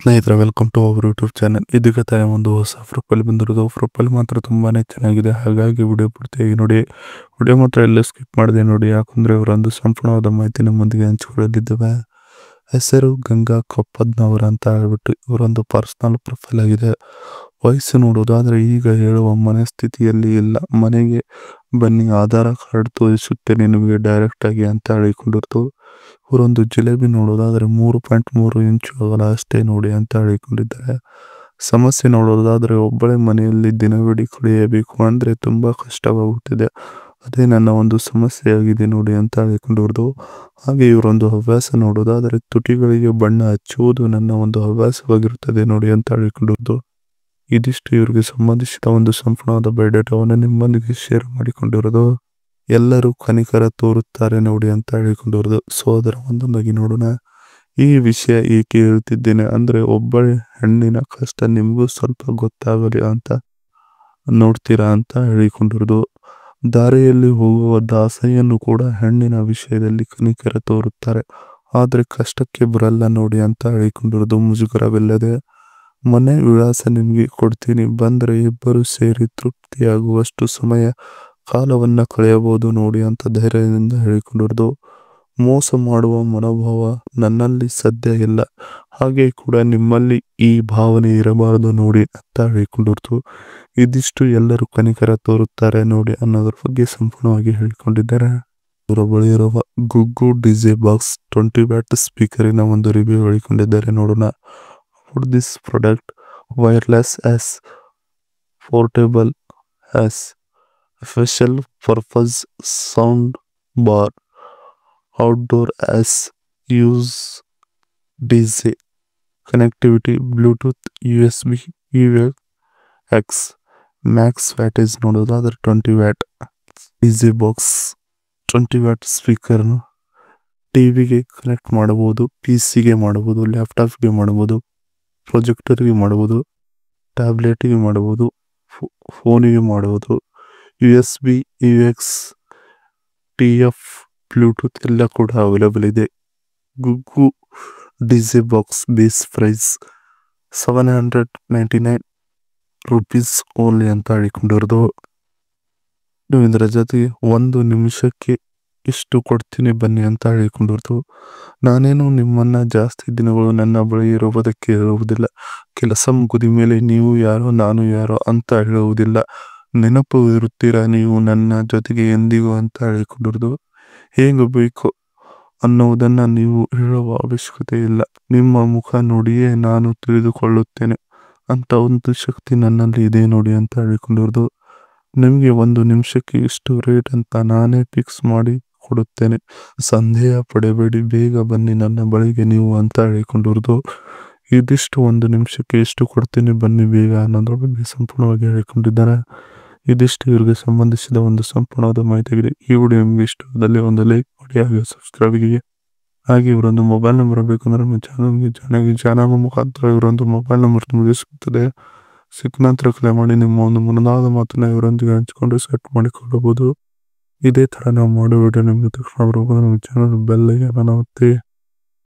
ಸ್ನೇಹಿತರೆ, welcome to our YouTube channel. ಇದೀಗ ತಾನೇ ಒಂದು ಹೊಸ ಪ್ರೊಫೈಲ್ ಬಂದಿರೋದು. ಪ್ರೊಫೈಲ್ ಮಾತ್ರ ತುಂಬಾನೇ ಚೆನ್ನಾಗಿದೆ, ಹಾಗಾಗಿ ವಿಡಿಯೋ ಪೂರ್ತಿಯಾಗಿ ನೋಡಿ. ವಿಡಿಯೋ ಮಾತ್ರ ಎಲ್ಲ ಸ್ಕಿಪ್ ಮಾಡಿದೆ ನೋಡಿ, ಯಾಕಂದ್ರೆ ಇವರೊಂದು ಸಂಪೂರ್ಣವಾದ ಮಾಹಿತಿ ನಮ್ಮೊಂದಿಗೆ ಹಂಚಿಕೊಳ್ಳಲಿದ್ದೇವೆ. ಹೆಸರು ಗಂಗಾ ಕೊಪ್ಪದ್ನವರ ಅಂತ ಹೇಳ್ಬಿಟ್ಟು ಇವರೊಂದು ಪರ್ಸನಲ್ ಪ್ರೊಫೈಲ್ ಆಗಿದೆ. ವಯಸ್ಸು ನೋಡೋದಾದ್ರೆ ಈಗ ಹೇಳುವ ಮನಸ್ಥಿತಿಯಲ್ಲಿ ಇಲ್ಲ. ಮನೆಗೆ ಬನ್ನಿ, ಆಧಾರ್ ಕಾರ್ಡ್ ತೋರಿಸುತ್ತೇನೆ ನಿಮಗೆ ಡೈರೆಕ್ಟ್ ಆಗಿ ಅಂತ ಹೇಳಿಕೊಂಡಿರ್ತು. ಇವರೊಂದು ಜಿಲೇಬಿ ನೋಡೋದಾದ್ರೆ 3.3 ಇಂಚು ಅಗಲ ಅಷ್ಟೇ ನೋಡಿ ಅಂತ ಹೇಳಿಕೊಂಡಿದ್ದಾರೆ. ಸಮಸ್ಯೆ ನೋಡೋದಾದ್ರೆ ಒಬ್ಬಳೆ ಮನೆಯಲ್ಲಿ ದಿನವಿಡೀ ಕಳೆಯಬೇಕು ಅಂದ್ರೆ ತುಂಬಾ ಕಷ್ಟವಾಗುತ್ತಿದೆ, ಅದೇ ನನ್ನ ಒಂದು ಸಮಸ್ಯೆಯಾಗಿದೆ ನೋಡಿ ಅಂತ ಹೇಳಿಕೊಂಡಿರೋದು. ಹಾಗೆ ಇವರೊಂದು ಹವ್ಯಾಸ ನೋಡೋದಾದ್ರೆ ತುಟಿಗಳಿಗೆ ಬಣ್ಣ ಹಚ್ಚುವುದು ನನ್ನ ಒಂದು ಹವ್ಯಾಸವಾಗಿರುತ್ತದೆ ನೋಡಿ ಅಂತ ಹೇಳಿಕೊಂಡಿರೋದು. ಇದಿಷ್ಟು ಇವರಿಗೆ ಸಂಬಂಧಿಸಿದ ಒಂದು ಸಂಪೂರ್ಣವಾದ ಬಯೋಡೇಟಾವನ್ನು ನಿಮ್ಮೊಂದಿಗೆ ಶೇರ್ ಮಾಡಿಕೊಂಡಿರೋದು. ಎಲ್ಲರೂ ಕನಿಕರ ತೋರುತ್ತಾರೆ ನೋಡಿ ಅಂತ ಹೇಳಿಕೊಂಡಿರೋದು. ಸೋದರ ಒಂದೊಂದಾಗಿ ನೋಡೋಣ. ಈ ವಿಷಯ ಏಕೆ ಹೇಳ್ತಿದ್ದೇನೆ ಅಂದ್ರೆ, ಒಬ್ಬಳೆ ಹೆಣ್ಣಿನ ಕಷ್ಟ ನಿಮಗೂ ಸ್ವಲ್ಪ ಗೊತ್ತಾಗಲಿ ಅಂತ ನೋಡ್ತೀರಾ ಅಂತ ಹೇಳಿಕೊಂಡಿರೋದು. ದಾರಿಯಲ್ಲಿ ಹೋಗುವ ದಾಸೆಯನ್ನು ಕೂಡ ಹೆಣ್ಣಿನ ವಿಷಯದಲ್ಲಿ ಕನಿಕರ ತೋರುತ್ತಾರೆ, ಆದ್ರೆ ಕಷ್ಟಕ್ಕೆ ಬರಲ್ಲ ನೋಡಿ ಅಂತ ಹೇಳಿಕೊಂಡಿರೋದು. ಮುಜುಗರವಿಲ್ಲದೆ ಮನೆ ವಿಳಾಸ ನಿಮಗೆ ಕೊಡ್ತೀನಿ, ಬಂದ್ರೆ ಇಬ್ಬರು ಸೇರಿ ತೃಪ್ತಿಯಾಗುವಷ್ಟು ಸಮಯ ಕಾಲವನ್ನ ಕಳೆಯಬಹುದು ನೋಡಿ ಅಂತ ಧೈರ್ಯದಿಂದ ಹೇಳಿಕೊಂಡಿರೋದು. ಮೋಸ ಮಾಡುವ ಮನೋಭಾವ ನನ್ನಲ್ಲಿ ಸದ್ಯ ಇಲ್ಲ, ಹಾಗೆ ಕೂಡ ನಿಮ್ಮಲ್ಲಿ ಈ ಭಾವನೆ ಇರಬಾರದು ನೋಡಿ ಅಂತ ಹೇಳಿಕೊಂಡಿರ್ತು. ಇದಿಷ್ಟು ಎಲ್ಲರೂ ಕನಿಕರ ತೋರುತ್ತಾರೆ ನೋಡಿ ಅನ್ನೋದ್ರ ಬಗ್ಗೆ ಸಂಪೂರ್ಣವಾಗಿ ಹೇಳಿಕೊಂಡಿದ್ದಾರೆ. ಇವರ ಬಳಿ ಇರುವ ಗುಗ್ಗು ಡಿಜೆ ಬಾಕ್ಸ್ 20 ವ್ಯಾಟ್ ಸ್ಪೀಕರಿನ ಒಂದು ರಿವ್ಯೂ ಹೇಳಿಕೊಂಡಿದ್ದಾರೆ, ನೋಡೋಣ. For this product, wireless as portable as special purpose sound bar, outdoor as use DC connectivity, Bluetooth, USB, UX, max wattage ನೋಡೋದಾದ್ರೆ 20 watt. DJ box 20 watt speaker ಟಿವಿಗೆ ಕನೆಕ್ಟ್ ಮಾಡಬಹುದು, PC ಗೆ ಮಾಡಬಹುದು, ಲ್ಯಾಪ್ಟಾಪ್ಗೆ ಮಾಡಬಹುದು, ಪ್ರೊಜೆಕ್ಟರ್ಗೆ ಮಾಡಬಹುದು, ಟ್ಯಾಬ್ಲೆಟ್ಗೆ ಮಾಡಬಹುದು, ಫೋನಿಗೆ ಮಾಡಬಹುದು. USB, UX, TF, ಬ್ಲೂಟೂತ್ ಎಲ್ಲ ಕೂಡ ಅವೈಲೇಬಲ್ ಇದೆ. ಗುಗ್ಗು DJ box base price 799 rupees only ಅಂತ ಹೇಳಿಕೊಂಡಿರೋದು. ನೀವು ಇದರ ಜೊತೆಗೆ 1 ನಿಮಿಷಕ್ಕೆ ಇಷ್ಟು ಕೊಡ್ತೀನಿ ಬನ್ನಿ ಅಂತ ಹೇಳಿಕೊಂಡಿರ್ತು. ನಾನೇನು ನಿಮ್ಮನ್ನ ಜಾಸ್ತಿ ದಿನಗಳು ನನ್ನ ಬಳಿ ಇರುವುದಕ್ಕೆ ಇರುವುದಿಲ್ಲ. ಕೆಲಸ ಮುಗಿದ ಮೇಲೆ ನೀವು ಯಾರೋ ನಾನು ಯಾರೋ ಅಂತ ಹೇಳುವುದಿಲ್ಲ, ನೆನಪು ಇರುತ್ತೀರಾ ನೀವು ನನ್ನ ಜೊತೆಗೆ ಎಂದಿಗೂ ಅಂತ ಹೇಳಿಕೊಂಡಿರೋದು. ಹೇಗೆ ಬೇಕು ಅನ್ನುವುದನ್ನ ನೀವು ಹೇಳುವ ಅವಶ್ಯಕತೆ ಇಲ್ಲ, ನಿಮ್ಮ ಮುಖ ನೋಡಿಯೇ ನಾನು ತಿಳಿದುಕೊಳ್ಳುತ್ತೇನೆ ಅಂತ ಒಂದು ಶಕ್ತಿ ನನ್ನಲ್ಲಿ ಇದೆ ನೋಡಿ ಅಂತ ಹೇಳಿಕೊಂಡಿರೋದು. ನಿಮಗೆ 1 ನಿಮಿಷಕ್ಕೆ ಇಷ್ಟು ರೇಟ್ ಅಂತ ನಾನೇ ಫಿಕ್ಸ್ ಮಾಡಿ ಕೊಡುತ್ತೇನೆ, ಸಂದೇಹ ಪಡಬೇಡಿ, ಬೇಗ ಬನ್ನಿ ನನ್ನ ಬಳಿಗೆ ನೀವು ಅಂತ ಹೇಳಿಕೊಂಡಿರೋದು. ಇದಿಷ್ಟು 1 ನಿಮಿಷಕ್ಕೆ ಎಷ್ಟು ಕೊಡ್ತೀನಿ ಬನ್ನಿ ಬೇಗ ಅನ್ನೋದ್ರ ಬಗ್ಗೆ ಸಂಪೂರ್ಣವಾಗಿ ಹೇಳಿಕೊಂಡಿದ್ದಾರೆ. ಇದಿಷ್ಟು ಇವರಿಗೆ ಸಂಬಂಧಿಸಿದ ಒಂದು ಸಂಪೂರ್ಣವಾದ ಮಾಹಿತಿಯಾಗಿದೆ. ಈ ವಿಡಿಯೋ ನಿಮಗೆ ಇಷ್ಟವಾದಲ್ಲಿ ಒಂದು ಲೈಕ್ ಮಾಡಿ, ಹಾಗೆ ಸಬ್ಸ್ಕ್ರೈಬ್ ಆಗಿ. ಹಾಗೆ ಇವರೊಂದು ಮೊಬೈಲ್ ನಂಬರ್ ಬೇಕಂದ್ರೆ ನಮ್ಮ ಚಾನಲ್ ಮುಖಾಂತರ ಇವರೊಂದು ಮೊಬೈಲ್ ನಂಬರ್ ನಿಮಗೆ ಸಿಗ್ತದೆ. ಸಿಕ್ಕ ನಂತರ ಕರೆ ಮಾಡಿ ನಿಮ್ಮ ಒಂದು ಮನದಾದ ಮಾತನ್ನ ಇವರೊಂದಿಗೆ ಹಂಚಿಕೊಂಡು ಸೆಟ್ ಮಾಡಿಕೊಳ್ಳಬಹುದು. ಇದೇ ತರ ನಾವು ಮಾಡೋ ವಿಡಿಯೋ ನಿಮಗೆ ತಕ್ಷಣ ಬರಬಹುದು. ನಮ್ಮ ಚಾನಲ್ ಬೆಲ್ ಐಕಾನ್ ಒತ್ತಿ.